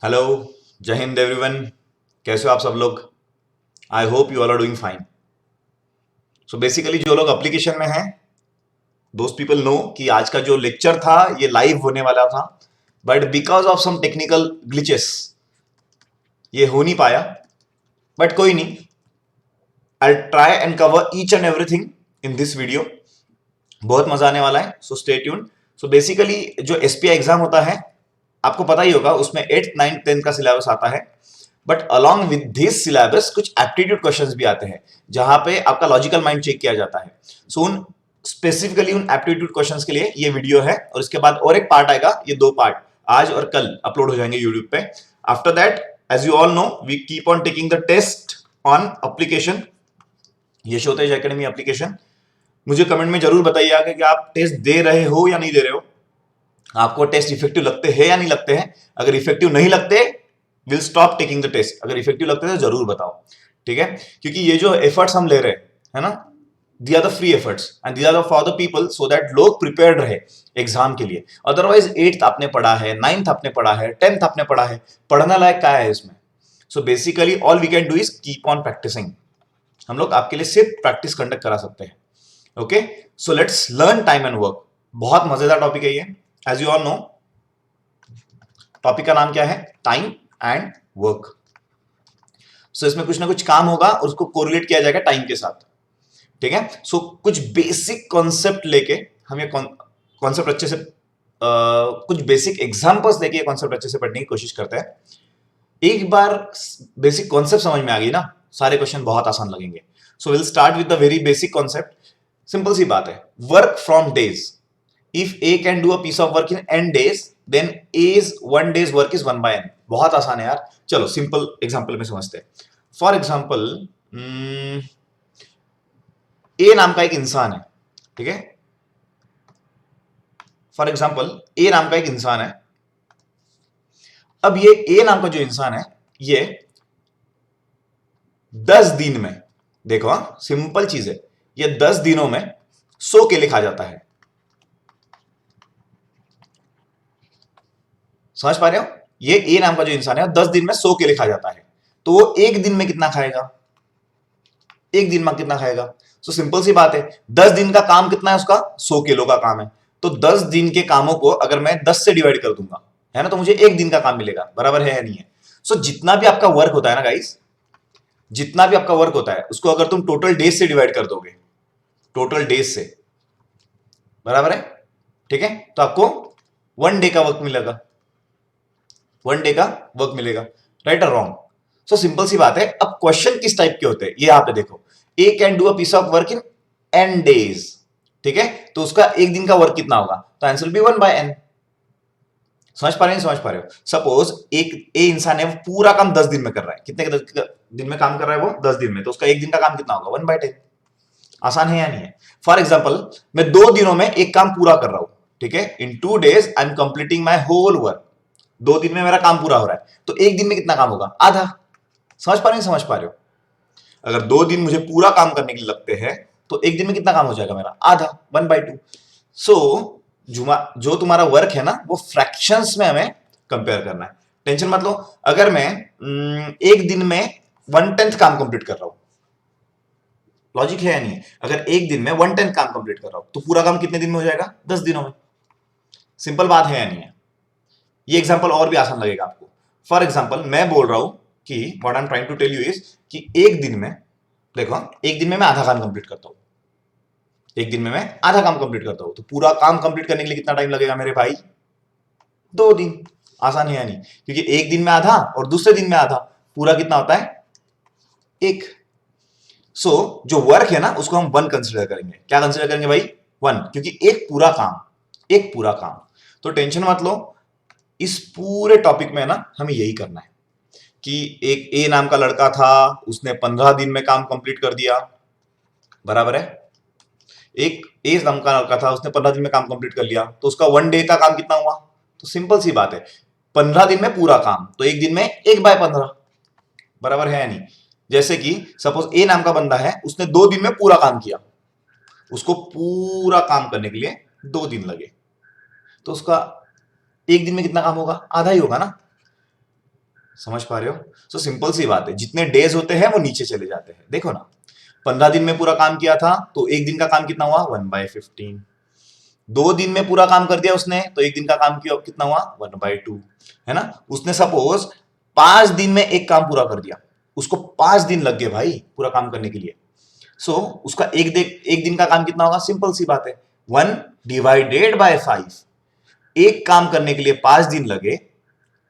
Hello. जय Hind everyone. कैसे हो आप सब लोग? I hope you all are doing fine. So basically जो लोग एप्लीकेशन में हैं, दोज पीपल नो कि आज का जो लेक्चर था ये लाइव होने वाला था, but because of some technical glitches ये हो नहीं पाया। बट कोई नहीं, I try and cover each and everything in this video. बहुत मजा आने वाला है, so stay tuned. So basically जो एसपीआई एग्जाम होता है, आपको पता ही होगा, उसमें 8th 9th 10th का सिलेबस आता है। But along with this syllabus कुछ एप्टीट्यूड क्वेश्चंस भी आते हैं, जहां पे आपका लॉजिकल माइंड चेक किया जाता है। सो उन स्पेसिफिकली उन एप्टीट्यूड क्वेश्चंस के लिए ये वीडियो है, और इसके बाद और एक पार्ट आएगा। ये दो पार्ट आज और कल अपलोड हो जाएंगे यूट्यूब पे। After that, as you all know, we keep on taking the test on application, Yashotej academy application. मुझे कमेंट में जरूर बताइएगा कि आप टेस्ट दे रहे हो या नहीं दे रहे हो, आपको टेस्ट इफेक्टिव लगते हैं या नहीं लगते हैं। अगर इफेक्टिव नहीं लगते, will stop taking the test. अगर इफेक्टिव लगते हैं तो जरूर बताओ, ठीक है? क्योंकि ये जो एफर्ट्स हम ले रहे हैं, है ना, they are the free efforts and they are for the people, so that लोग प्रिपेयर्ड रहे एग्जाम के लिए। अदरवाइज 8th आपने पढ़ा है, 9th आपने पढ़ा है, 10th आपने पढ़ा है, पढ़ना लायक क्या है इसमें? So basically all we can do is keep on practising. हम लोग आपके लिए सिर्फ प्रैक्टिस कंडक्ट करा सकते हैं। Okay, so let's learn time and work. बहुत मजेदार टॉपिक है ये। As you all know, topic का नाम क्या है? Time and work. सो इसमें कुछ ना कुछ काम होगा और उसको कोरिलेट किया जाएगा टाइम के साथ, ठीक है? सो कुछ बेसिक कॉन्सेप्ट लेके हम ये कॉन्सेप्ट अच्छे से कुछ बेसिक एग्जांपल्स देके ये कॉन्सेप्ट अच्छे से पढ़ने की कोशिश करते हैं। एक बार बेसिक कॉन्सेप्ट समझ में आ गई ना, सारे क्वेश्चन बहुत आसान लगेंगे। So will start with the very basic concept. Simple सी बात है, work from days. If A can do a piece of work in n days, then as 1 days work is 1/n। बहुत आसान है यार। चलो सिंपल एग्जांपल में समझते हैं। फॉर एग्जांपल, ए नाम का एक इंसान है, ठीक है? फॉर एग्जांपल, ए नाम का एक इंसान है। अब ये ए नाम का जो इंसान है, ये 10 दिन में, देखो हाँ, सिंपल चीज है, ये 10 दिनों में 100 केले खा जाता है। समझ पा रहे हो? ये ए नाम का जो इंसान है 10 दिन में 100 केले खा जाता है। तो वो एक दिन में कितना खाएगा? एक दिन में कितना खाएगा? सो सिंपल सी बात है, 10 दिन का काम कितना है उसका? 100 किलो का काम है। तो 10 दिन के कामों को अगर मैं 10 से डिवाइड कर दूंगा, है ना, तो मुझे एक दिन का काम मिलेगा। बराबर है या नहीं है? सो जितना भी आपका वर्क होता है ना गाइस, जितना भी आपका वर्क होता है, उसको अगर तुम टोटल डेज से डिवाइड कर दोगे, टोटल डेज से, बराबर है, ठीक है, तो आपको 1 डे का वर्क मिलेगा। 1 डे का वर्क मिलेगा, राइट और रॉन्ग? सो सिंपल सी बात है। अब क्वेश्चन किस टाइप के होते हैं ये यहां पे देखो। A can do a piece of work in n days, ठीक है? तो उसका एक दिन का वर्क कितना होगा? तो आंसर बी 1/n। समझ पा रहे हैं? समझ पा रहे हो? सपोज एक ए इंसान है, वो पूरा काम 10 दिन में कर रहा है। कितने दिन में काम कर रहा है वो? 10 दिन में। तो उसका एक दिन का काम कितना होगा? 1/10। आसान है या नहीं है? फॉर एग्जाम्पल, मैं 2 दिनों में एक काम पूरा कर रहा हूं, ठीक है? In 2 days I am completing my whole work. 2 दिन में मेरा काम पूरा हो रहा है, तो एक दिन में कितना काम होगा? आधा। समझ पा रहे हैं? समझ पा रहे हो? अगर 2 दिन मुझे पूरा काम करने के लिए लगते हैं, तो एक दिन में कितना काम हो जाएगा मेरा? आधा, 1/2। सो जो तुम्हारा वर्क है ना, वो फ्रैक्शंस में हमें कंपेयर करना है। टेंशन मत लो। अगर मैं एक दिन में 1/10 काम कंप्लीट कर रहा हूं, लॉजिक है या नहीं है? अगर एक दिन में 1/10 काम कंप्लीट कर रहा हूं, तो पूरा काम कितने दिन में हो जाएगा? 10 दिनों में। सिंपल बात है या नहीं है? ये एग्जांपल और भी आसान लगेगा आपको। फॉर एग्जांपल, मैं बोल रहा हूं कि what I am trying to tell you is कि एक दिन में, देखो, एक दिन में मैं आधा काम कंप्लीट करता हूं। एक दिन में मैं आधा काम कंप्लीट करता हूं, तो पूरा काम कंप्लीट करने के लिए कितना टाइम लगेगा मेरे भाई? 2 दिन। आसान है या नहीं? क्योंकि एक दिन में आधा और दूसरे दिन में आधा, पूरा कितना होता है? एक। सो जो वर्क है ना, उसको हम 1 कंसिडर करेंगे। क्या कंसिडर करेंगे भाई? 1, क्योंकि एक पूरा काम, एक पूरा काम। तो टेंशन मत लो, इस पूरे टॉपिक में ना हमें यही करना है कि एक ए नाम का लड़का था, उसने 15 दिन में काम कंप्लीट कर दिया, बराबर है? एक ए नाम का लड़का था, उसने 15 दिन में काम कंप्लीट कर लिया, तो उसका 1 डे का काम कितना हुआ? तो सिंपल सी बात है, 15 दिन में पूरा काम, तो एक दिन में 1/15। बराबर है या नहीं? जैसे कि सपोज ए नाम का बंदा है, उसने 2 दिन में पूरा काम किया, उसको पूरा काम करने के लिए 2 दिन लगे, तो उसका एक दिन में कितना काम होगा? आधा ही होगा ना। समझ पा रहे हो? सो सिंपल सी बात है, जितने डेज होते हैं वो नीचे चले जाते हैं। देखो ना, 15 दिन में पूरा काम किया था तो एक दिन का काम कितना हुआ, 1/15। 2 दिन में पूरा काम कर दिया उसने तो एक दिन का काम किया कितना हुआ, 1/2, है ना। उसने सपोज 5 दिन में एक काम पूरा कर दिया, उसको 5 दिन लग गए भाई पूरा काम करने के लिए। सो उसका एक दिन का काम कितना होगा, सिंपल सी बात है, 1/5। एक काम करने के लिए 5 दिन लगे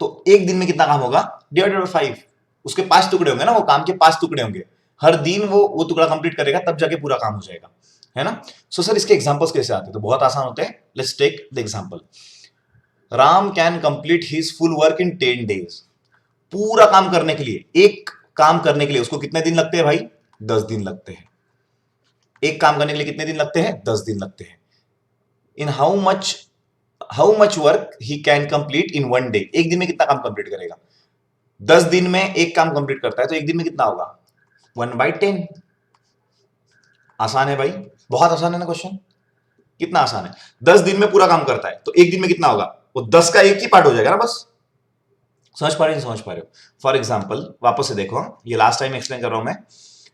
तो एक दिन में कितना काम होगा, डिवाइडेड बाय 5। उसके 5 टुकड़े होंगे ना, वो काम के 5 टुकड़े होंगे, हर दिन वो टुकड़ा कंप्लीट करेगा तब जाके पूरा काम हो जाएगा, है ना। सो सर इसके एग्जांपल्स कैसे आते हैं, तो बहुत आसान होते हैं। Let's take the example, Ram can complete his full work in 10 days। पूरा काम करने के लिए, एक काम करने के लिए उसको कितने दिन लगते हैं भाई, 10 दिन लगते हैं। एक काम करने के लिए कितने दिन लगते हैं, 10 दिन लगते हैं। In how much work he can complete in 1 day। एक दिन में कितना काम कंप्लीट करेगा, 10 दिन में एक काम कंप्लीट करता है तो एक दिन में कितना होगा, 1/10। आसान है भाई, बहुत आसान है ना क्वेश्चन, कितना आसान है। 10 दिन में पूरा काम करता है तो एक दिन में कितना होगा, वो 10 का एक ही पार्ट हो जाएगा ना बस। समझ पा रहे हो, समझ पा रहे हो? फॉर एग्जाम्पल वापस से देखो, ये लास्ट टाइम एक्सप्लेन कर रहा हूं मैं।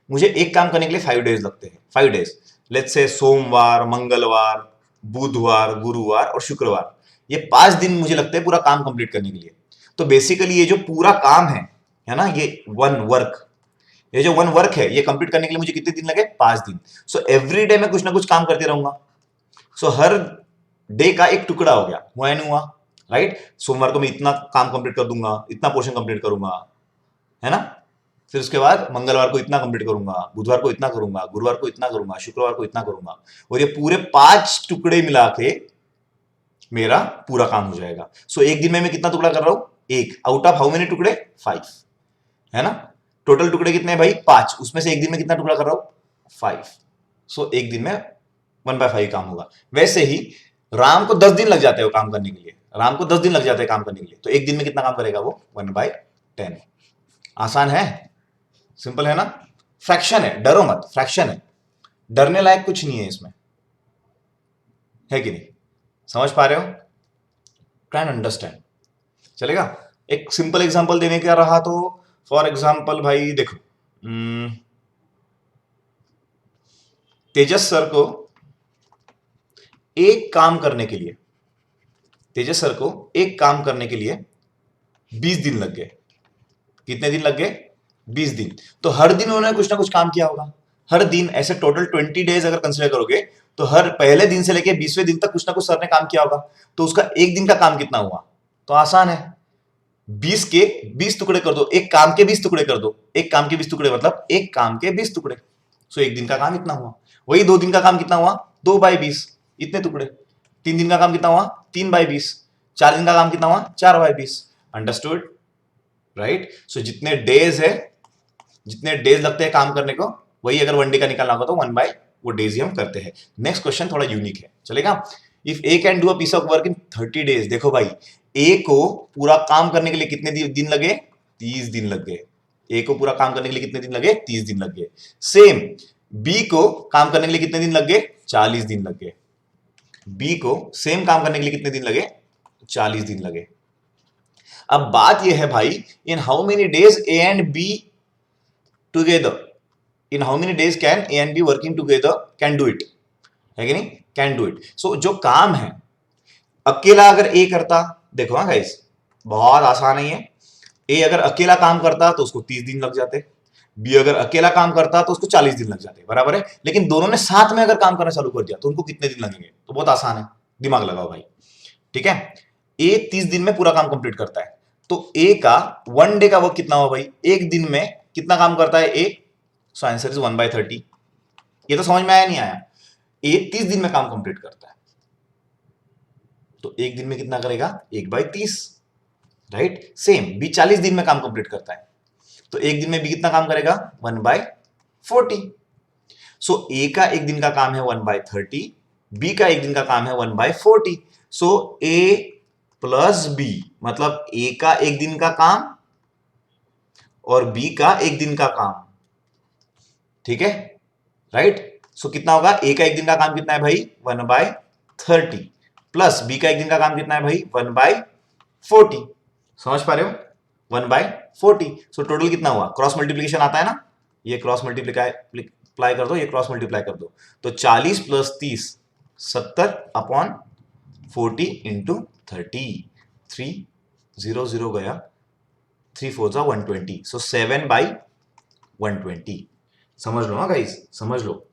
मुझे एक काम करने के लिए 5 days लगते हैं, 5 days। लेट्स से सोमवार, मंगलवार, बुधवार, गुरुवार और शुक्रवार, ये 5 दिन मुझे लगते हैं पूरा काम कंप्लीट करने के लिए। तो बेसिकली ये जो पूरा काम है ना, ये ये जो 1 वर्क है, ये कंप्लीट करने के लिए मुझे कितने दिन लगे, 5 दिन। सो एवरी डे मैं कुछ ना कुछ काम करते रहूंगा। सो हर डे का एक टुकड़ा हो गया, हुआ नहीं हुआ, राइट। सोमवार को मैं इतना काम कंप्लीट कर दूंगा, इतना पोर्शन कंप्लीट करूंगा, है ना। फिर उसके बाद मंगलवार को इतना कंप्लीट करूंगा, बुधवार को इतना करूंगा, गुरुवार को इतना करूंगा, शुक्रवार को इतना करूंगा, और ये पूरे 5 टुकड़े मिला के मेरा पूरा काम हो जाएगा। सो एक दिन में मैं कितना टुकड़ा कर रहा हूं, एक, आउट ऑफ हाउ मेनी टुकड़े, 5, है ना। टोटल टुकड़े कितने हैं भाई, 5, उसमें से एक दिन में कितना टुकड़ा कर रहा हूं, 5। सो एक दिन में 1/5 काम होगा। वैसे ही राम को 10 दिन लग जाते हैं वो काम करने के लिए, राम को 10 दिन लग जाते हैं काम करने के लिए, तो एक दिन में कितना काम करेगा वो, 1/10। आसान है, सिंपल है ना। फ्रैक्शन है, डरो मत, फ्रैक्शन है, डरने लायक कुछ नहीं है इसमें, है कि नहीं। समझ पा रहे हो, ट्राई एंड अंडरस्टैंड, चलेगा। एक सिंपल एग्जांपल देने का रहा तो फॉर एग्जांपल भाई देखो, तेजस सर को एक काम करने के लिए, तेजस सर को एक काम करने के लिए 20 दिन लग गए। कितने दिन लग गए, 20 दिन। तो हर दिन उन्होंने कुछ ना कुछ काम किया होगा, हर दिन। ऐसे टोटल 20 डेज अगर कंसिडर करोगे तो हर पहले दिन से लेके 20वें दिन तक कुछ ना कुछ सर ने काम किया होगा। तो उसका एक दिन का काम कितना हुआ, तो आसान है, 20 के 20 टुकड़े कर दो, एक काम के 20 टुकड़े कर दो, एक काम के 20 टुकड़े मतलब एक काम के 20 टुकड़े। सो एक दिन का काम इतना हुआ। वही 2 दिन का काम कितना हुआ, 2/20, इतने टुकड़े। 3 दिन का काम कितना हुआ, 3/20। 4 दिन का काम कितना हुआ, 4/20। Understood, right. सो जितने डेज लगते हैं काम करने को, वही अगर 1 डे का निकालना होगा तो 1/वो डेज ही हम करते हैं। नेक्स्ट क्वेश्चन थोड़ा यूनिक है, चलेगा। If A can do a piece of work in 30 days। देखो भाई, ए को पूरा काम करने के लिए कितने दिन लगे, 30 दिन लग गए। ए को पूरा काम करने के लिए कितने दिन लगे, 30 दिन लग गए। सेम बी को काम करने के लिए कितने दिन लग गए, 40 दिन लग गए। बी को सेम काम करने के लिए कितने दिन लगे, 40 दिन लगे। अब बात यह है भाई, इन how many days A and B together, in how many days can a and be working together can do it, है कि नहीं, कैन डू इट। सो जो काम है अकेला अगर ए करता, देखो हाँ गाइस, बहुत आसान है ये। ए अगर अकेला काम करता तो उसको 30 दिन लग जाते, बी अगर अकेला काम करता तो उसको 40 दिन लग जाते, बराबर है। लेकिन दोनों ने साथ में अगर काम करना चालू कर दिया तो उनको कितने दिन लगेंगे, तो बहुत आसान है, दिमाग लगाओ भाई, ठीक है। ए 30 दिन में पूरा काम कंप्लीट करता है, तो ए का 1 डे का वर्क कितना हुआ भाई, एक दिन में कितना काम करता है ए। So answer is 1/30। ये तो समझ में आया नहीं आया, ए 30 दिन में काम कंप्लीट करता है तो एक दिन में कितना करेगा, 1/30, राइट। सेम बी 40 दिन में काम कंप्लीट करता है तो एक दिन में बी कितना काम करेगा, 1/40। सो ए का एक दिन का काम है 1/30, बी का एक दिन का काम है 1/40। सो ए प्लस बी मतलब ए का एक दिन का काम और बी का एक दिन का काम, ठीक है, राइट। सो कितना होगा, ए का एक दिन का काम कितना है भाई, 1/30, प्लस बी का एक दिन का काम कितना है भाई, 1/40। समझ पा रहे हो, 1/40। सो टोटल कितना हुआ, क्रॉस मल्टीप्लीकेशन आता है ना, ये क्रॉस मल्टीप्लाई कर दो, ये क्रॉस मल्टीप्लाई कर दो, तो 40 + 30 70/40 इंटू 30, 3 0 0 गया, 3 4 जा 120, सो 7/120। समझ लो, हाँ गाइस समझ लो,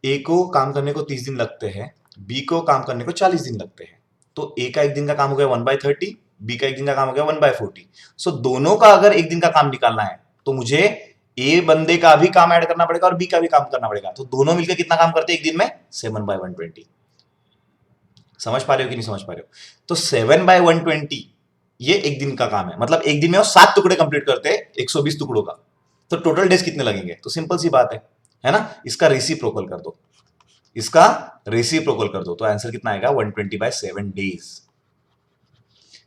ए को काम करने को 30 दिन लगते हैं, बी को काम करने को 40 दिन लगते हैं, तो ए का एक दिन का काम हो गया 1/30, बी का एक दिन का काम हो गया 1/40। सो दोनों का अगर एक दिन का काम निकालना है तो मुझे ए बंदे का भी काम ऐड करना पड़ेगा और बी का भी काम करना पड़ेगा, तो दोनों मिलकर कितना काम करते हैं एक दिन में, 7/120। समझ पा रहे हो कि नहीं समझ पा रहे हो, तो 7/120 ये एक दिन का काम है, मतलब एक दिन में वो 7 टुकड़े कंप्लीट करते हैं 120 टुकड़ों का, तो टोटल डेज कितने लगेंगे, तो सिंपल सी बात है ना, इसका रेसिप्रोकल कर दो, इसका रेसिप्रोकल कर दो, तो आंसर कितना आएगा 120/7 डेज,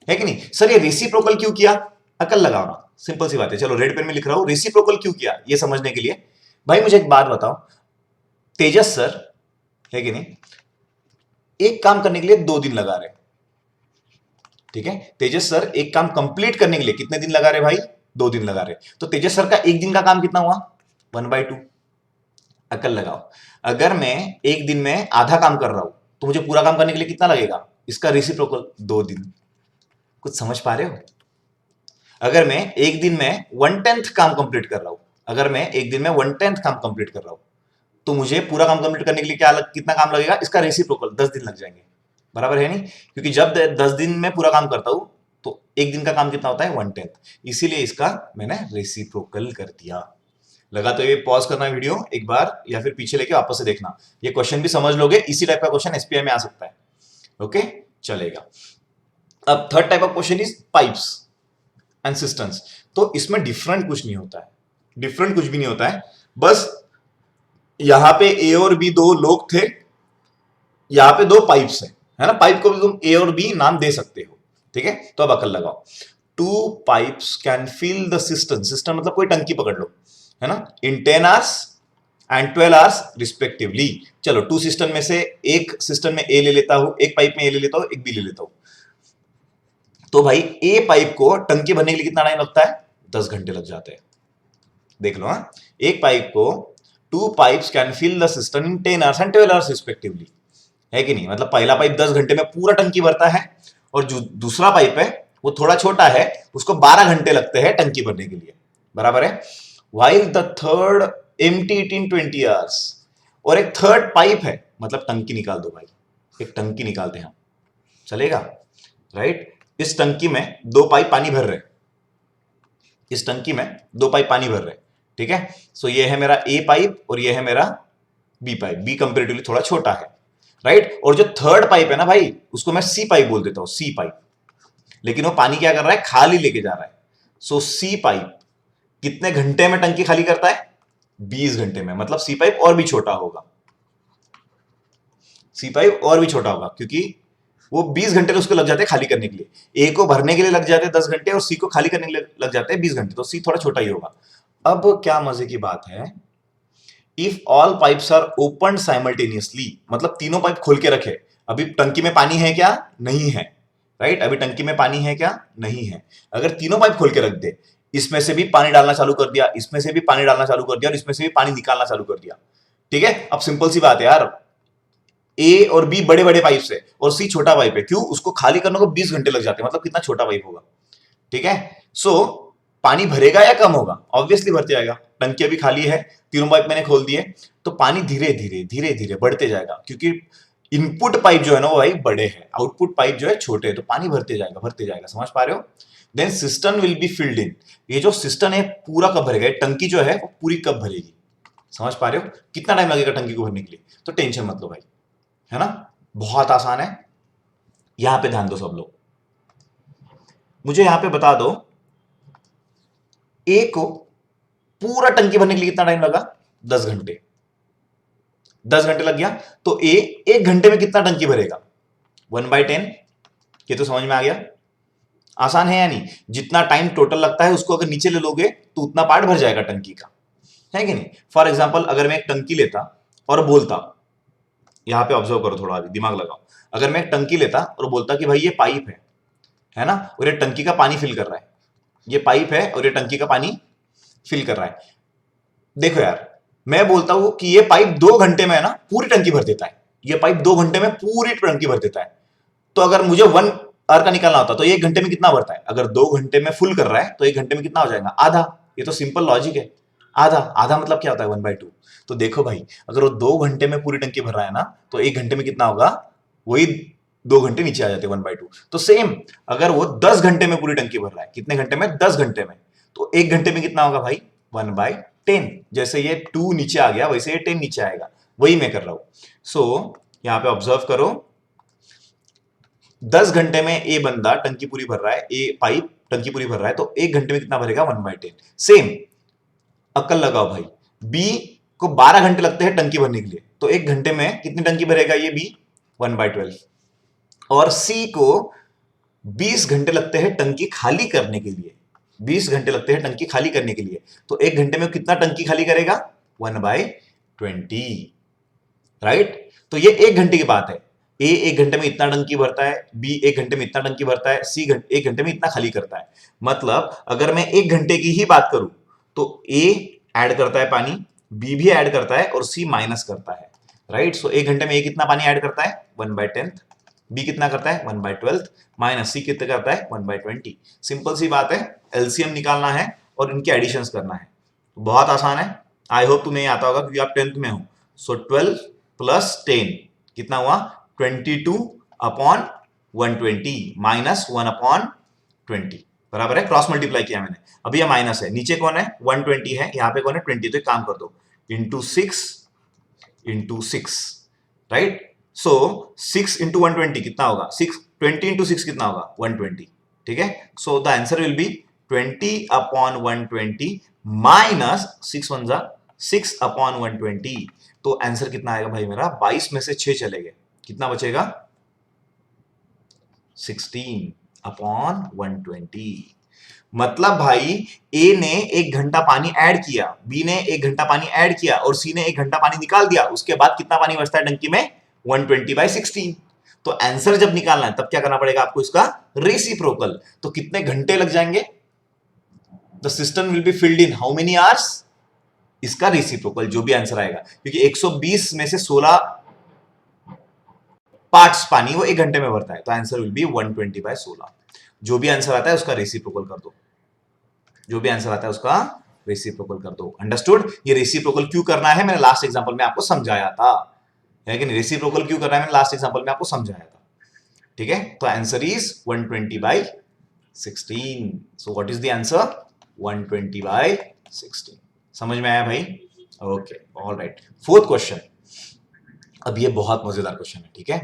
है कि नहीं। सर ये रेसिप्रोकल क्यों किया, अकल लगाओ ना, सिंपल सी बात है। चलो रेड पेन में लिख रहा हूं, रेसिप्रोकल क्यों किया ये समझने के लिए। भाई मुझे एक बात बताओ, तेजस सर, है कि नहीं, एक काम करने के लिए 2 दिन लगा रहे, ठीक है, तेजस सर एक काम कंप्लीट करने के लिए कितने दिन लगा रहे भाई, 2 दिन लगा रहे, तो तेजस सर का एक दिन का काम कितना हुआ, 1/2। अकल लगाओ, अगर मैं एक दिन में आधा काम कर रहा हूं तो मुझे पूरा काम करने के लिए कितना लगेगा, इसका रेसिप्रोकल 2 दिन। कुछ समझ पा रहे हो, अगर मैं एक दिन में 1/10 काम कंप्लीट कर रहा हूं, अगर मैं एक दिन में 1/10 काम कंप्लीट कर रहा हूं तो मुझे पूरा काम कंप्लीट करने के लिए कितना काम लगेगा, इसका रेसिप्रोकल 10 दिन लग जाएंगे, बराबर है नहीं, क्योंकि जब 10 दिन में पूरा काम करता हूं तो एक दिन का काम कितना होता है 1/10, इसीलिए इसका मैंने रेसिप्रोकल कर दिया। लगा तो ये पॉज करना वीडियो एक बार या फिर पीछे लेके वापस से देखना, ये क्वेश्चन भी समझ लोगे, इसी टाइप का क्वेश्चन एसपीआई में आ सकता है, ओके चलेगा। अब third type of question is pipes and systems, तो इसमें डिफरेंट कुछ नहीं होता है, डिफरेंट कुछ भी नहीं होता है, बस यहां पे ए और बी 2 लोग थे, यहां पे 2 पाइप्स है ना, पाइप को भी तुम ए और बी नाम दे सकते हो, ठीक है। तो अब अकल लगाओ, 2 pipes can fill the system, system मतलब कोई टंकी पकड़ लो, है ना, in 10 hours and 12 hours respectively. चलो 2 सिस्टम में से एक सिस्टम में ए ले लेता हूं, एक पाइप में ए ले लेता हूं, एक बी ले लेता हूं, तो भाई ए पाइप को टंकी भरने के लिए कितना टाइम लगता है, 10 घंटे लग जाते हैं। देख लो, हाँ, एक पाइप को 2 pipes can fill the system in 10 hours and 12 hours respectively, है कि नहीं, मतलब पहला पाइप 10 घंटे में पूरा टंकी भरता है और जो दूसरा पाइप है वो थोड़ा छोटा है, उसको 12 घंटे लगते हैं टंकी भरने के लिए, बराबर है। While the third empty it in 20 hours, और एक थर्ड पाइप है, मतलब टंकी निकाल दो भाई, एक टंकी निकालते हैं हम, चलेगा, राइट। इस टंकी में 2 पाइप पानी भर रहे, इस टंकी में 2 पाइप पानी भर रहे, ठीक है। सो ये है मेरा ए पाइप और ये है मेरा बी पाइप, बी कंपेरेटिवली थोड़ा छोटा है, राइट। और जो थर्ड पाइप है ना भाई, उसको मैं सी पाइप बोल देता हूं, सी पाइप, लेकिन वो पानी क्या कर रहा है, खाली लेके जा रहा है। सो सी पाइप कितने घंटे में टंकी खाली करता है, 20 घंटे में, मतलब सी पाइप और भी छोटा होगा, सी पाइप और भी छोटा होगा, क्योंकि वो 20 घंटे उसको लग जाते हैं खाली करने के लिए, ए को भरने के लिए लग जाते हैं 10 घंटे और सी को खाली करने के लिए लग जाते हैं 20 घंटे, तो सी थोड़ा छोटा ही होगा। अब क्या मजे की बात है, if all pipes are open simultaneously, मतलब तीनों पाइप खोल के रखे, अभी टंकी में पानी है क्या, नहीं है, राइट, अभी टंकी में पानी है क्या, नहीं है, अगर तीनों पाइप खोल के रख दे, इसमें से भी पानी डालना चालू कर दिया, इसमें से भी पानी डालना चालू कर दिया और इसमें से भी पानी निकालना चालू कर दिया, ठीक है। अब सिंपल सी बात है यार, ए और बी बड़े बड़े पाइप से और सी छोटा पाइप है, क्यों, उसको खाली करने को 20 घंटे लग जाते हैं, मतलब कितना छोटा पाइप होगा, ठीक है। सो पानी भरेगा या कम होगा, ऑब्वियसली भरते जाएगा, टंकी अभी खाली है, तीनों पाइप मैंने खोल दिए, तो पानी धीरे धीरे धीरे धीरे बढ़ते जाएगा, क्योंकि इनपुट पाइप जो है ना वो भाई बड़े हैं, आउटपुट पाइप जो है छोटे है, तो पानी भरते जाएगा भरते जाएगा, समझ पा रहे हो। Then system will be filled in, ये जो सिस्टम है पूरा कब भरेगा, टंकी जो है वो पूरी कब भरेगी, समझ पा रहे हो, कितना टाइम लगेगा टंकी को भरने के लिए, तो टेंशन मत लो भाई, है ना, बहुत आसान है। यहां पे ध्यान दो सब लोग, मुझे यहां पे बता दो, ए को पूरा टंकी भरने के लिए कितना टाइम लगा, 10 घंटे, 10 घंटे लग गया, तो ए 1 घंटे में कितना टंकी भरेगा, 1/10, ये तो समझ में आ गया, आसान है या नहीं, जितना टाइम टोटल लगता है उसको अगर नीचे ले लोगे तो उतना पार्ट भर जाएगा टंकी का, है कि नहीं। फॉर एग्जाम्पल अगर मैं एक टंकी लेता और बोलता, यहां पे ऑब्जर्व करो थोड़ा, अभी दिमाग लगाओ, अगर मैं एक टंकी लेता और बोलता कि भाई ये पाइप है ना, और ये टंकी का पानी फिल कर रहा है, ये पाइप है और ये टंकी का पानी फिल कर रहा है। देखो यार, मैं बोलता हूं कि ये पाइप 2 घंटे में है ना पूरी टंकी भर देता है, ये पाइप 2 घंटे में पूरी टंकी भर देता है। तो अगर मुझे 1 आवर का निकालना होता तो ये 1 घंटे में कितना भरता है? अगर 2 घंटे में फुल कर रहा है तो 1 घंटे में कितना हो जाएगा? आधा। ये तो सिंपल लॉजिक है। आधा आधा मतलब क्या होता है? 1/2। तो देखो भाई, अगर वो 2 घंटे में पूरी टंकी भर रहा है ना, तो 1 घंटे में कितना होगा? वही 2 घंटे नीचे आ जाते हैं 1/2। तो सेम, अगर वो 10 घंटे में पूरी टंकी भर रहा है, कितने घंटे में? 10 घंटे में, तो 1 घंटे में कितना होगा भाई? 1/10। जैसे ये 2 नीचे आ गया वैसे ये 10 नीचे आएगा, वही मैं कर रहा हूं। सो यहां पे ऑब्जर्व करो, 10 घंटे में ए बंदा टंकी पूरी भर रहा है, ए पाइप टंकी पूरी भर रहा है, तो 1 घंटे में कितना भरेगा? 1/10। सेम अक्ल लगाओ भाई, बी को 12 घंटे लगते हैं टंकी भरने के लिए, तो 1 घंटे में कितनी टंकी भरेगा ये बी? 1/12। और सी को 20 घंटे लगते हैं टंकी खाली करने के लिए, 20 घंटे लगते हैं टंकी खाली करने के लिए, तो 1 घंटे में कितना टंकी खाली करेगा? 1/20। राइट? तो ये 1 घंटे की बात है। ए 1 घंटे में इतना टंकी भरता है, बी 1 घंटे में इतना टंकी भरता है, सी 1 घंटे में इतना खाली करता है। मतलब अगर मैं 1 घंटे की ही बात करूं तो ए ऐड करता है पानी, बी भी ऐड करता है और सी माइनस करता है। राइट? सो 1 घंटे में ए कितना पानी ऐड करता है? 1/10। बी कितना करता है? 1/12। माइनस सी कितना करता है? 1/20। सिंपल सी बात है, एलसीएम निकालना है और इनके एडिशंस करना है। बहुत आसान है। आई होप तुम्हें आता होगा क्योंकि आप 10th में हो। सो 12 प्लस 10 कितना हुआ? 22/120 माइनस 1/20 बराबर है, क्रॉस मल्टीप्लाई किया मैंने। अभी यह माइनस है, नीचे कौन है? 120 है, यहां पे कौन है? 20। तो एक काम कर दो, इंटू 6 राइट? सो 6 इंटू 120 कितना होगा? 20 इंटू 6 कितना होगा? 120। ठीक है, so the answer will be 20/120 minus 6/120। तो आंसर कितना आएगा भाई मेरा? 22 में से 6 चले गए, कितना बचेगा? 16/120। मतलब भाई ए ने 1 घंटा पानी ऐड किया, बी ने 1 घंटा पानी ऐड किया और सी ने 1 घंटा पानी निकाल दिया। उसके बाद कितना पानी बचता है टंकी में? 120/16। तो आंसर जब निकालना है तब क्या करना पड़ेगा आपको? इसका रेसिप्रोकल। तो कितने घंटे लग जाएंगे? The system will be filled in how many hours? इसका रेसिप्रोकल जो भी आंसर आएगा, क्योंकि 120 में से 16 पार्ट्स पानी वो 1 घंटे में भरता है, तो आंसर विल बी 120/16। जो भी आंसर आता है उसका रेसिप्रोकल कर दो, जो भी आंसर आता है उसका रेसिप्रोकल कर दो। अंडरस्टूड? ये रेसिप्रोकल क्यों करना है मैंने लास्ट एग्जांपल में आपको समझाया था, है कि नहीं? रेसिप्रोकल क्यों करना है मैंने लास्ट एग्जांपल में आपको समझाया था। ठीक है, तो answer is 120/16। So what is the answer? 120/16। समझ में आया भाई? Okay, alright. फोर्थ क्वेश्चन, अब ये बहुत मजेदार क्वेश्चन है, ठीक है,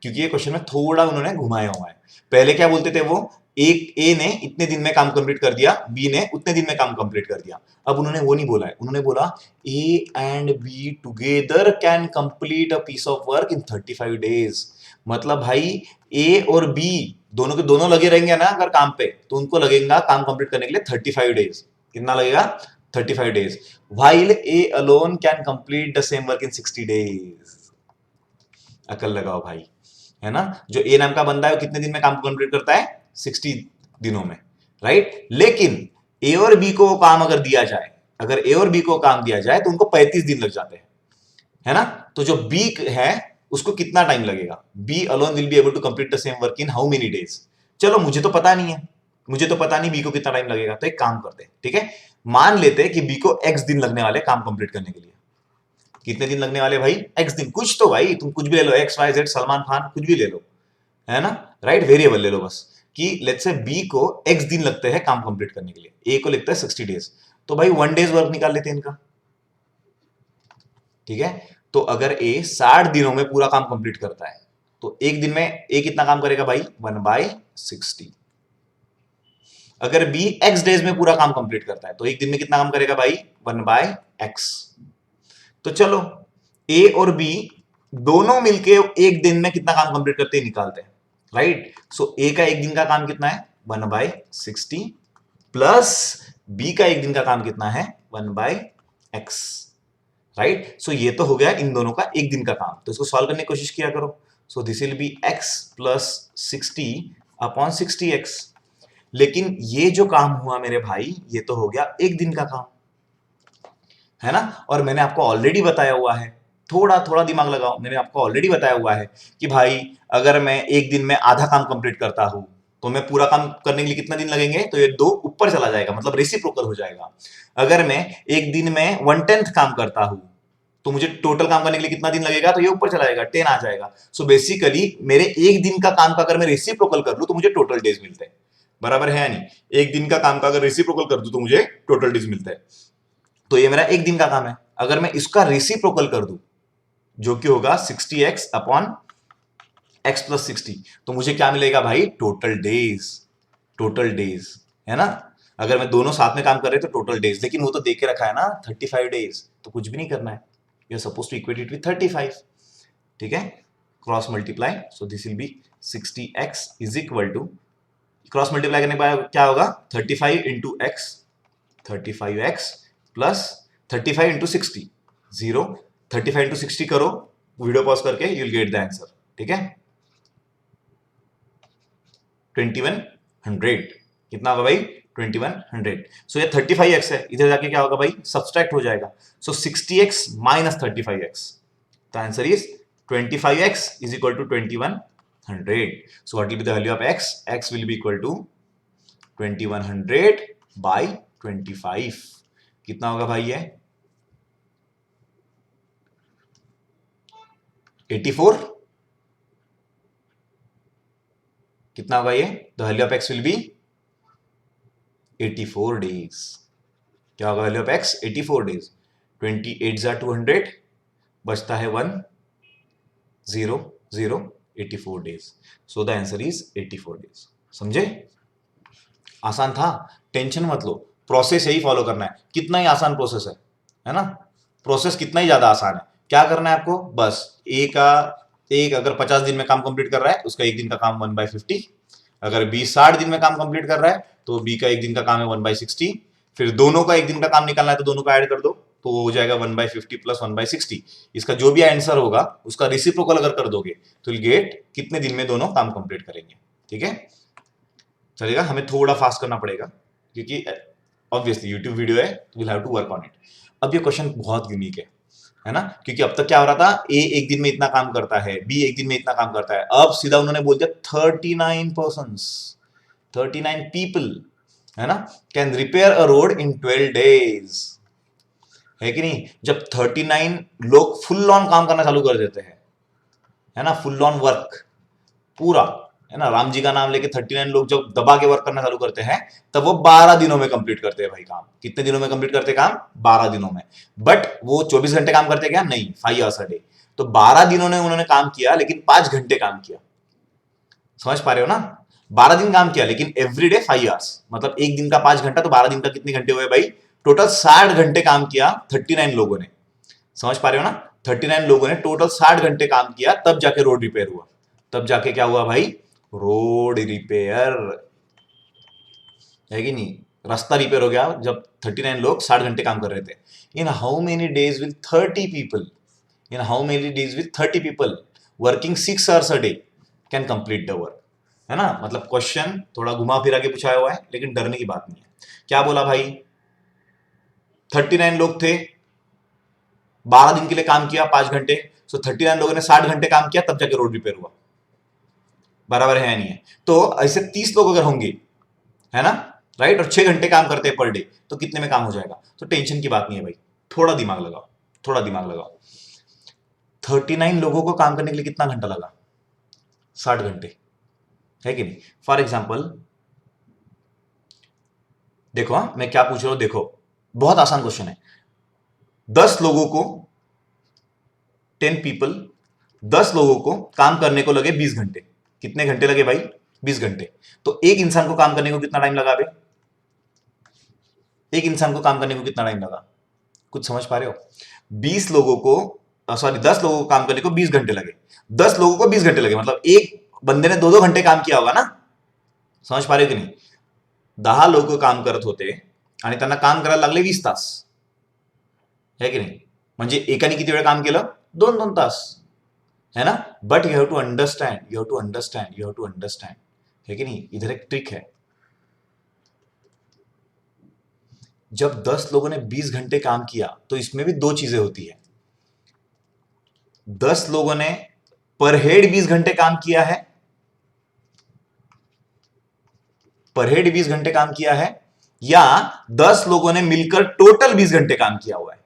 क्योंकि ये क्वेश्चन में थोड़ा उन्होंने घुमाया हुआ है। पहले क्या बोलते थे वो? एक ए ने इतने दिन में काम कंप्लीट कर दिया, बी ने उतने दिन में काम कंप्लीट कर दिया। अब उन्होंने वो नहीं बोला है, उन्होंने बोला A and B together can complete a piece of work in 35 days. मतलब भाई ए और बी दोनों के दोनों लगे रहेंगे ना अगर काम पे, तो उनको लगेगा काम कंप्लीट करने के लिए 35 डेज। कितना लगेगा? 35 days. While A alone can complete the same work in 60 days. अकल लगाओ भाई, है ना? जो ए नाम का बंदा है वो कितने दिन में काम कंप्लीट करता है? 60 दिनों में, राइट? लेकिन ए और बी को काम अगर दिया जाए, अगर ए और बी को काम दिया जाए तो उनको 35 दिन लग जाते हैं, है ना? तो जो बी है उसको कितना टाइम लगेगा? B alone will be able to complete the same work in how many days? चलो मुझे तो पता नहीं है, मुझे तो पता नहीं बी को कितना टाइम लगेगा, तो एक काम करते हैं, ठीक है, मान लेते हैं कि बी को एक्स दिन लगने वाले काम कंप्लीट करने के लिए। कितने दिन लगने वाले भाई? एक्स दिन। कुछ तो भाई, तुम कुछ भी ले लो, X Y Z Salman Khan कुछ भी ले लो, है ना? राइट? वेरिएबल ले लो बस, कि लेट्स से बी को एक्स दिन लगते हैं काम कंप्लीट करने के लिए, ए को लगता है 60 डेज, तो भाई 1 डेज वर्क निकाल लेते हैं इनका। ठीक है, तो अगर ए 60 दिनों में पूरा काम कंप्लीट करता है तो एक दिन में ए कितना काम करेगा भाई? 1/60। अगर बी एक्स डेज में पूरा काम कंप्लीट करता है तो एक दिन में कितना काम करेगा भाई? 1/x। तो चलो ए और बी दोनों मिलके एक दिन में कितना काम कंप्लीट करते हैं निकालते हैं, राइट? सो ए का एक दिन का काम कितना है? 1/60 प्लस बी का एक दिन का काम कितना है? 1/x, right? सो ये तो हो गया इन दोनों का एक दिन का काम, तो इसको सॉल्व करने की कोशिश किया करो। सो this will B x plus 60 upon 60x। लेकिन ये जो काम हुआ मेरे भाई, ये तो हो गया एक दिन का काम, है ना। और मैंने आपको ऑलरेडी बताया हुआ है, थोड़ा थोड़ा दिमाग लगाओ, मैंने आपको ऑलरेडी बताया हुआ है कि भाई अगर मैं एक दिन में आधा काम कंप्लीट करता हूं तो मैं पूरा काम करने के लिए कितना दिन लगेंगे, तो ये 2 ऊपर चला जाएगा, मतलब रेसिप्रोकल हो जाएगा। अगर मैं एक दिन में 1/10 काम करता हूं तो मुझे टोटल काम करने के लिए कितना दिन लगेगा, तो ये ऊपर चला जाएगा, 10 आ जाएगा। सो बेसिकली मेरे एक दिन का काम का अगर मैं रेसिप्रोकल कर लूं तो मुझे टोटल डेज मिलते हैं, बराबर है या नहीं। एक दिन का काम का अगर रेसिप्रोकल कर दूं तो मुझे टोटल डेज मिलता है। तो ये मेरा एक दिन का काम है। अगर मैं इसका रेसिप्रोकल कर दूं जो कि होगा 60x अपॉन x प्लस 60, तो मुझे क्या मिलेगा भाई, टोटल डेज। टोटल डेज, है ना। अगर मैं दोनों साथ में काम कर रहे तो टोटल डेज, लेकिन वो तो दे के रखा है ना 35 डेज, तो कुछ भी नहीं करना है, you are suppose to equate it with 35, ठीक है। Cross multiply, so this will be 60x is equal to, cross multiply करने के बाद क्या होगा, 35 into x, 35x plus 35 into 60, 0, 35 into 60 करो, वीडियो पॉज करके, you will get the answer, ठीक है। 2100, कितना होगा भाई, 2100। सो ये 35x है, इधर जाके क्या होगा भाई, सब्सट्रैक्ट हो जाएगा। सो 60x minus 35x, the answer is 25x is equal to 2100. So what will be the value of x? X will be equal to 2100 by 25. कितना होगा भाई ये, 84। कितना होगा ये, the value of x will be 84 days। क्या होगा value of x, 84 days। 28 जा 200, बचता है 1 0 0, 84 days। So the answer is 84 days। समझे, आसान था, टेंशन मत लो, प्रोसेस यही फॉलो करना है। कितना ही आसान प्रोसेस है ना, प्रोसेस कितना ही ज्यादा आसान है। क्या करना है आपको, बस एक अगर 50 दिन में काम कंप्लीट कर रहा है उसका एक दिन का काम 1/50, अगर बी 60 दिन में काम कंप्लीट कर रहा है तो बी का एक दिन का काम है 1/60, फिर दोनों का एक दिन का काम निकालना है तो दोनों का ऐड कर दो, तो वो हो जाएगा 1/50 प्लस 1/60। इसका जो भी आंसर होगा उसका रेसिप्रोकल अगर कर दोगे तो विल गेट कितने दिन में दोनों काम कंप्लीट करेंगे, ठीक है। चलेगा, हमें थोड़ा फास्ट करना पड़ेगा क्योंकि ऑब्वियसली यूट्यूब वीडियो है, तो will have to work on it. अब ये क्वेश्चन बहुत यूनिक है ना, क्योंकि अब तक क्या हो रहा था, ए एक दिन में इतना काम करता है, बी एक दिन में इतना काम करता है, अब सीधा उन्होंने बोल दिया 39 पर्सन्स, 39 पीपल, है ना, can repair a road in 12 days, है कि नहीं। जब 39 लोग फुल ऑन काम करना चालू कर देते हैं, है ना, फुल ऑन वर्क पूरा, है ना, राम जी का नाम लेके 39 लोग जब दबा के वर्क करना चालू करते हैं तब वो 12 दिनों में कंप्लीट करते हैं भाई काम। कितने दिनों में कंप्लीट करते हैं काम, 12 दिनों में। बट वो 24 घंटे काम करते क्या, नहीं, 5 आवर्स अ डे। तो 12 दिनों ने उन्होंने काम किया लेकिन 5 घंटे काम किया, समझ पा रहे हो ना। 12 दिन काम किया लेकिन एवरीडे 5 आवर्स, मतलब एक दिन का 5 घंटा, तो 12 दिन का कितने घंटे हुए भाई, टोटल 60 घंटे काम किया 39 लोगों ने, समझ पा रहे हो ना। 39 लोगों ने टोटल 60 घंटे काम किया, तब जाके रोड रिपेयर हुआ, तब जाके क्या हुआ भाई, रोड रिपेयर, है कि नहीं, रास्ता रिपेयर हो गया जब 39 लोग 60 घंटे काम कर रहे थे। इन how many days will 30 people, in how many days will 30 people working 6 hours a day can complete the work, है ना। मतलब क्वेश्चन थोड़ा घुमा फिरा के पूछा हुआ है लेकिन डरने की बात नहीं है। क्या बोला भाई, 39 लोग थे, 12 दिन के लिए काम किया 5 घंटे, सो 39 लोगों ने 60 घंटे काम किया तब जाके रोड रिपेयर हुआ, बराबर है या नहीं है। तो ऐसे 30 लोग अगर होंगे, है ना, राइट, और 6 घंटे काम करते हैं पर डे, तो कितने में काम हो जाएगा। तो टेंशन की बात नहीं है भाई, थोड़ा दिमाग लगाओ, थोड़ा दिमाग लगाओ। 39 लोगों को काम करने के लिए कितना घंटा लगा, 60 घंटे, है कि नहीं। फॉर एग्जाम्पल देखो, हाँ मैं क्या पूछ रहा हूं, देखो बहुत आसान क्वेश्चन है। 10 लोगों को, 10 पीपल, 10 लोगों को काम करने को लगे 20 घंटे, कितने घंटे लगे भाई, 20 घंटे। तो एक इंसान को काम करने को कितना टाइम लगा भाई, एक इंसान को काम करने को कितना टाइम लगा, कुछ समझ पा रहे हो। 20 लोगों को, सॉरी 10 लोगों को काम करने को 20 घंटे लगे, 10 लोगों को 20 घंटे लगे, मतलब एक बंदे ने 2-2 घंटे काम किया होगा ना, समझ पा रहे हो कि नहीं। 10 लोग काम करत होते आणि त्यांना काम करायला लागले 20 तास, है की नाही, म्हणजे एकाने किती वेळ काम केलं, 2-2 तास, है ना। But you have to understand, you have to understand, you have to understand, है कि नहीं? इधर एक ट्रिक है, जब 10 लोगों ने 20 घंटे काम किया तो इसमें भी दो चीजें होती है। 10 लोगों ने पर हेड 20 घंटे काम किया है, पर हेड 20 घंटे काम किया है, या 10 लोगों ने मिलकर टोटल 20 घंटे काम किया हुआ है।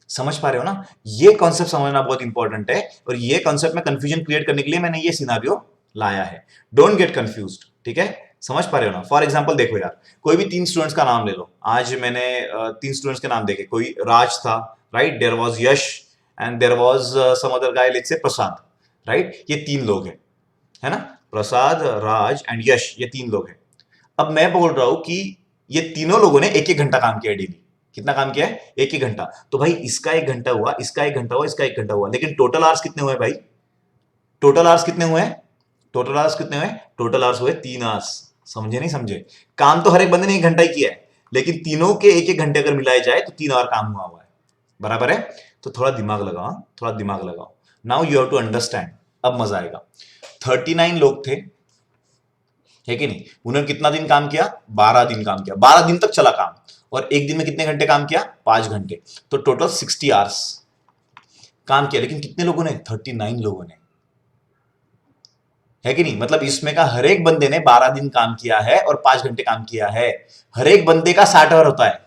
समझ पा रहे हो ना? ये कॉन्सेप्ट समझना बहुत इंपॉर्टेंट है, और ये कॉन्सेप्ट में कंफ्यूजन क्रिएट करने के लिए मैंने ये सिनारियो लाया है। डोंट गेट कंफ्यूज्ड, ठीक है? समझ पा रहे हो ना? फॉर एग्जांपल देखो यार, कोई भी 3 स्टूडेंट्स का नाम ले लो। आज मैंने 3 स्टूडेंट्स के नाम देखे। कोई राज था, right? There was Yash and there was some other guy, let's say Prasad, right? ये 3 लोग हैं, है ना? प्रसाद, राज एंड यश, ये 3 लोग हैं। अब मैं बोल रहा हूं कि ये तीनों लोगों ने एक एक घंटा काम किया डेली। कितना काम किया है? एक एक घंटा। तो भाई इसका 1 घंटा हुआ, इसका 1 घंटा हुआ, इसका 1 घंटा हुआ, लेकिन टोटल आवर्स कितने हुए भाई? टोटल आवर्स कितने हुए? टोटल आवर्स कितने हुए? टोटल आवर्स हुए 3 आवर्स। समझे नहीं समझे? काम तो हर एक बंदे ने 1 घंटा ही किया है, लेकिन तीनों के एक एक घंटे अगर मिलाए जाए तो 3 आवर काम हुआ है। बराबर है? तो थोड़ा दिमाग लगाओ, थोड़ा दिमाग लगाओ। Now you have to understand. अब मजा आएगा। 39 लोग थे, है कि नहीं? उन्होंने कितना दिन काम किया? 12 दिन काम किया। 12 दिन तक चला काम, और एक दिन में कितने घंटे काम किया? 5 घंटे। तो टोटल 60 आवर्स काम किया। लेकिन कितने लोगों ने? 39 लोगों ने, है कि नहीं? मतलब इसमें का हर एक बंदे ने 12 दिन काम किया है और 5 घंटे काम किया है। हर एक बंदे का 60 आवर होता है।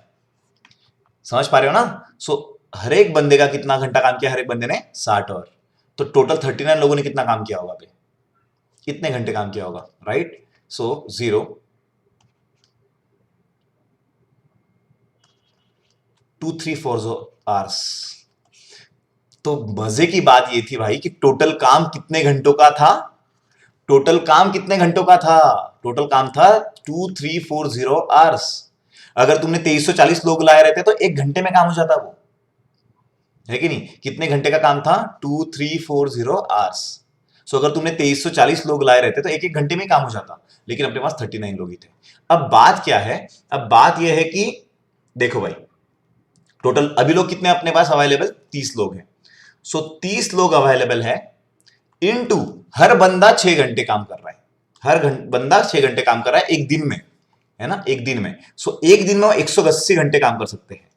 समझ पा रहे हो ना? हर एक बंदे का कितना घंटा काम किया? हर एक बंदे ने 60 आवर। तो टोटल 39 लोगों ने कितना काम किया होगा? कितने घंटे काम किया होगा? राइट? सो 0 2 3 4 आवर्स। तो मजे की बात ये थी भाई कि टोटल काम कितने घंटों का था? टोटल काम कितने घंटों का था? टोटल काम था 2340 आवर्स। अगर तुमने 2340 लोग लाए रहते तो 1 घंटे में काम हो जाता वो, है कि नहीं? कितने घंटे का काम था? 2340 आवर्स। सो अगर तुमने 2340 लोग लाए रहते तो एक एक घंटे में काम हो जाता, लेकिन अपने पास 39 लोग ही थे। अब बात क्या है? अब बात यह है कि देखो भाई, टोटल अभी लोग कितने अपने पास अवेलेबल? 30 लोग हैं। सो 30 लोग अवेलेबल है, इनटू हर बंदा 6 घंटे काम कर रहा है। बंदा 6 घंटे काम कर रहा है एक दिन में, है ना? एक दिन में। सो एक दिन में वो 180 घंटे काम कर सकते हैं।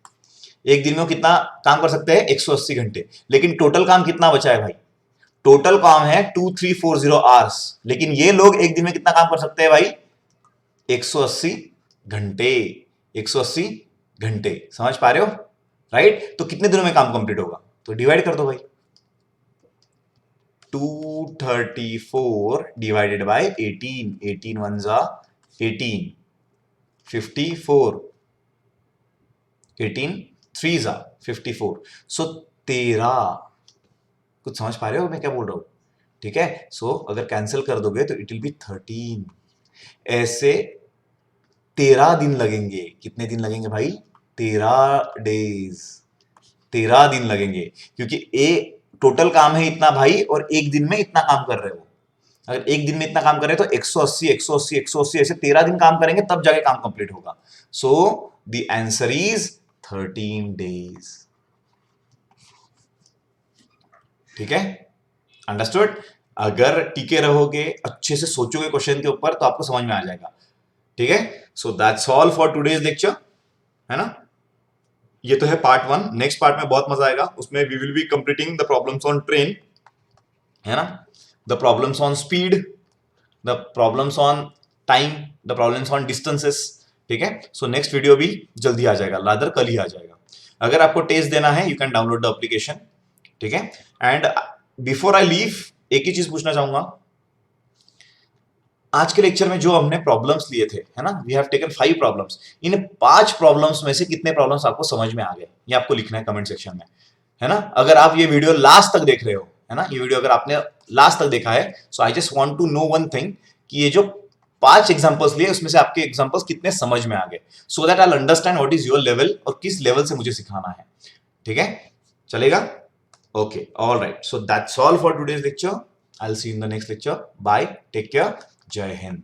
एक दिन में वो कितना काम कर सकते हैं? 180 घंटे। लेकिन टोटल काम कितना बचा है भाई? टोटल काम है 2340 आवर्स, लेकिन ये लोग एक दिन में कितना काम कर सकते हैं भाई? 180 घंटे। 180 घंटे। समझ पा रहे हो? राइट? तो कितने दिनों में काम कंप्लीट होगा? तो डिवाइड कर दो भाई। 234 डिवाइडेड बाय 18। 18 1 जा 18, 54, 18 3 जा 54। सो 13। कुछ समझ पा रहे हो मैं क्या बोल रहा हूं? ठीक है? सो अगर कैंसिल कर दोगे तो इट विल बी 13। ऐसे 13 दिन लगेंगे। कितने दिन लगेंगे भाई? 13 डेज। 13 दिन लगेंगे, क्योंकि टोटल काम है इतना भाई, और एक दिन में इतना काम कर रहे हो। अगर एक दिन में इतना काम कर रहे हो तो 180 180 180 ऐसे 13 दिन काम करेंगे तब जाके काम कंप्लीट होगा। So the answer is 13 days. ठीक है? अंडरस्टूड? अगर टिके रहोगे, अच्छे से सोचोगे क्वेश्चन के ऊपर, तो आपको समझ में आ जाएगा। ठीक है? सो that's all for today's lecture, है ना? ये तो है पार्ट 1। नेक्स्ट पार्ट में बहुत मजा आएगा। उसमें we will be completing the problems on train, है ना? The problems on speed, the problems on time, the problems on distances. ठीक है? सो नेक्स्ट वीडियो भी जल्दी आ जाएगा, रादर कल ही आ जाएगा। अगर आपको टेस्ट देना है, you can download the application. ठीक है? एंड बिफोर आई लीव, एक ही चीज पूछना चाहूंगा। आज के लेक्चर में जो हमने प्रॉब्लम्स लिए थे, है ना, वी हैव टेकन 5 प्रॉब्लम्स। इन 5 प्रॉब्लम्स में से कितने प्रॉब्लम्स आपको समझ में आ गए, ये आपको लिखना है कमेंट सेक्शन में, है ना? अगर आप ये वीडियो लास्ट तक देख रहे हो, है ना, ये वीडियो अगर आपने लास्ट तक देखा है, so I just want to know one thing, कि ये जो 5 एग्जांपल्स लिए उसमें से आपके एग्जांपल्स कितने समझ में आ गए, so that I will understand what is your level और किस लेवल से मुझे सिखाना है। ठीक है? चलेगा? Okay, all right. So that's all for today's lecture. I will see you in the next lecture. Bye, take care, जय हिंद।